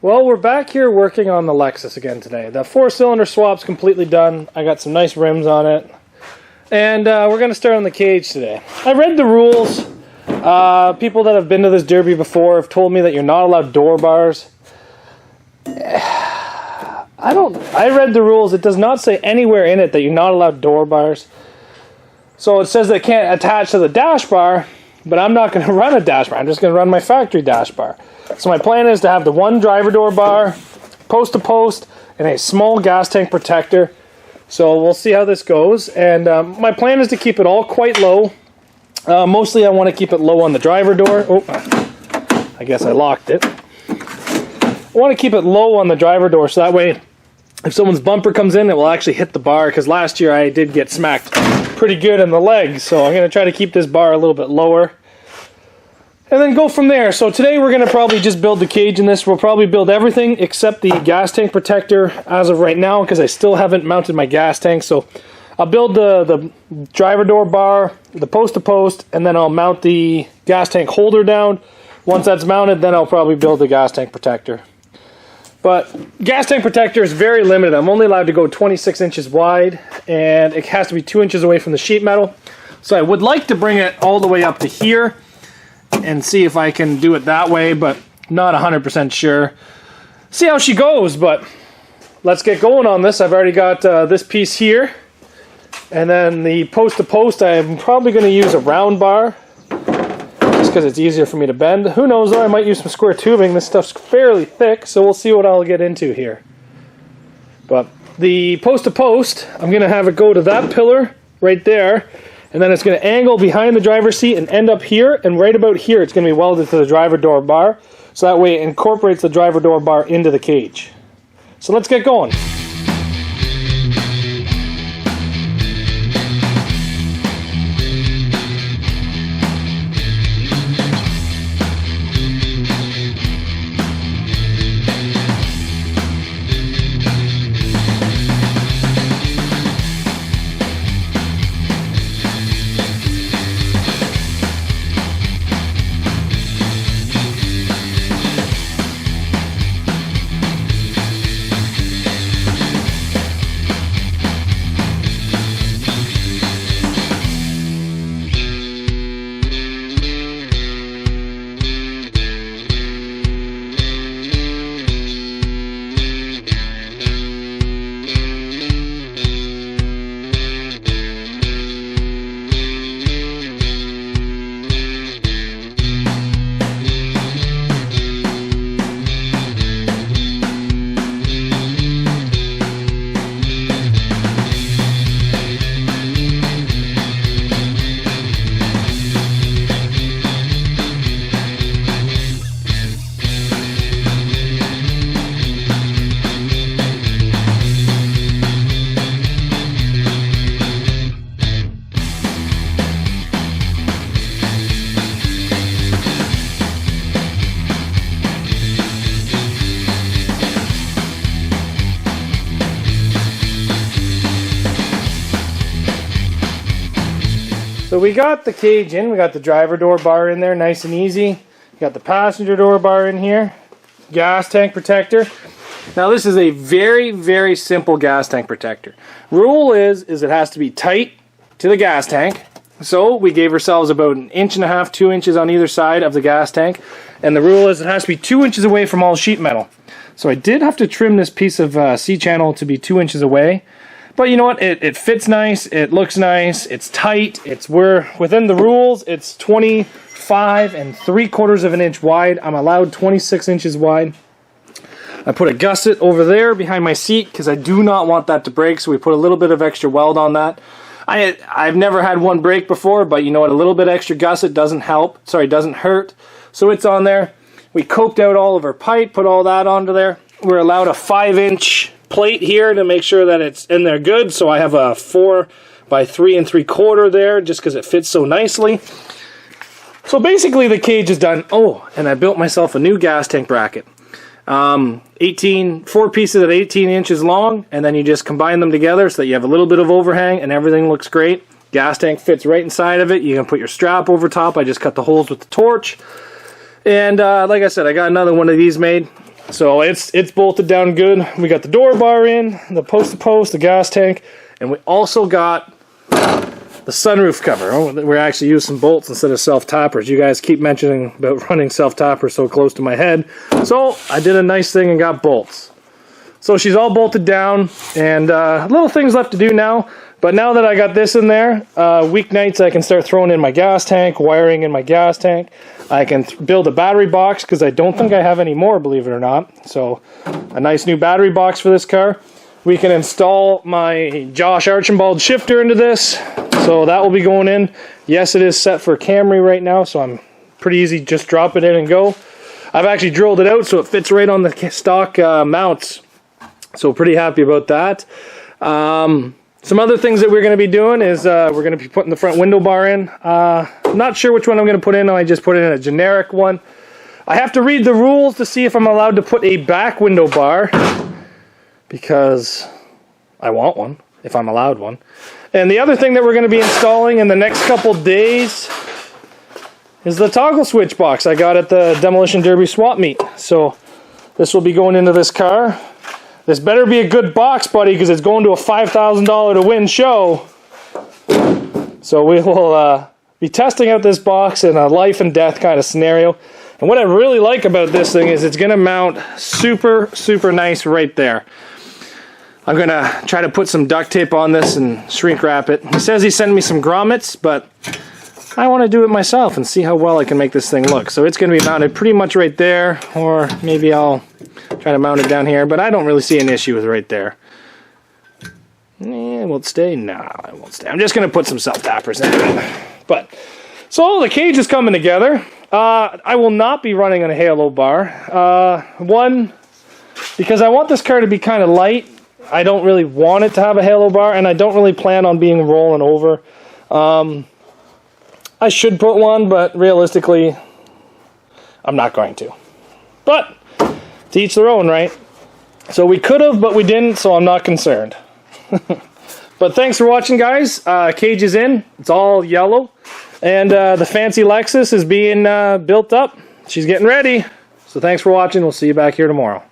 Well, we're back here working on the Lexus again today. The 4-cylinder swap's completely done. I got some nice rims on it. And we're going to start on the cage today. I read the rules. People that have been to this derby before have told me that you're not allowed door bars. I read the rules. It does not say anywhere in it that you're not allowed door bars. So it says that it can't attach to the dash bar, but I'm not going to run a dash bar. I'm just going to run my factory dash bar. So my plan is to have the one driver door bar, post to post, and a small gas tank protector. So we'll see how this goes. And my plan is to keep it all quite low. Mostly I want to keep it low on the driver door. Oh, I guess I locked it. I want to keep it low on the driver door so that way if someone's bumper comes in, it will actually hit the bar. Because last year I did get smacked pretty good in the legs. So I'm going to try to keep this bar a little bit lower. And then go from there. So today we're going to probably just build the cage in this. We'll probably build everything except the gas tank protector as of right now because I still haven't mounted my gas tank. So I'll build the driver door bar, the post to post, and then I'll mount the gas tank holder down. Once that's mounted, then I'll probably build the gas tank protector. But gas tank protector is very limited. I'm only allowed to go 26 inches wide, and it has to be 2 inches away from the sheet metal. So I would like to bring it all the way up to here and see if I can do it that way, but not 100% sure. See how she goes, but let's get going on this. I've already got this piece here, and then the post to post I'm probably going to use a round bar just because it's easier for me to bend. Who knows though, I might use some square tubing. This stuff's fairly thick, so we'll see what I'll get into here. But the post to post, I'm going to have it go to that pillar right there. And then it's going to angle behind the driver's seat and end up here. And right about here, it's going to be welded to the driver door bar. So that way it incorporates the driver door bar into the cage. So let's get going. So we got the cage in, we got the driver door bar in there, nice and easy. We got the passenger door bar in here, gas tank protector. Now this is a very, very simple gas tank protector. Rule is it has to be tight to the gas tank. So we gave ourselves about 1.5 inches, 2 inches on either side of the gas tank. And the rule is it has to be 2 inches away from all sheet metal. So I did have to trim this piece of C-channel to be 2 inches away. But you know what, it fits nice, it looks nice, it's tight, we're within the rules. It's 25 3/4 of an inch wide. I'm allowed 26 inches wide. I put a gusset over there behind my seat because I do not want that to break, so we put a little bit of extra weld on that. I've never had one break before, but you know what, a little bit extra gusset doesn't hurt. So it's on there. We coped out all of our pipe, put all that onto there. We're allowed a 5-inch plate here to make sure that it's in there good. So I have a 4 by 3 3/4 there just because it fits so nicely. So basically the cage is done. Oh, and I built myself a new gas tank bracket. 4 pieces at 18 inches long, and then you just combine them together so that you have a little bit of overhang and everything looks great. Gas tank fits right inside of it. You can put your strap over top. I just cut the holes with the torch. And like I said, I got another one of these made. So it's bolted down good. We got the door bar in, the post-to-post, the gas tank, and we also got the sunroof cover. We're actually using some bolts instead of self-tappers. You guys keep mentioning about running self-tappers so close to my head. So I did a nice thing and got bolts. So she's all bolted down, and little things left to do now. But now that I got this in there, weeknights I can start throwing in my gas tank, wiring in my gas tank. I can build a battery box, because I don't think I have any more, believe it or not. So a nice new battery box for this car. We can install my Josh Archibald shifter into this. So that will be going in. Yes, it is set for Camry right now, so I'm pretty easy, just drop it in and go. I've actually drilled it out so it fits right on the stock mounts. So pretty happy about that. Some other things that we're going to be doing is we're going to be putting the front window bar in. I'm not sure which one I'm going to put in. I just put in a generic one. I have to read the rules to see if I'm allowed to put a back window bar, because I want one, if I'm allowed one. And the other thing that we're going to be installing in the next couple days is the toggle switch box I got at the Demolition Derby swap meet. So this will be going into this car. This better be a good box, buddy, because it's going to a $5,000 to win show. So we will be testing out this box in a life and death kind of scenario. And what I really like about this thing is it's going to mount super, super nice right there. I'm going to try to put some duct tape on this and shrink wrap it. He says he sent me some grommets, but I want to do it myself and see how well I can make this thing look. So it's going to be mounted pretty much right there, or maybe I'll try to mount it down here, but I don't really see an issue with right there. Will it stay? No, it won't stay. I'm just going to put some self-tappers in it. But, so the cage is coming together. I will not be running on a halo bar. One, because I want this car to be kind of light. I don't really want it to have a halo bar, and I don't really plan on being rolling over. I should put one, but realistically, I'm not going to. But, to each their own, right? So we could have, but we didn't, so I'm not concerned. But thanks for watching, guys. Cage is in. It's all yellow. And the fancy Lexus is being built up. She's getting ready. So thanks for watching. We'll see you back here tomorrow.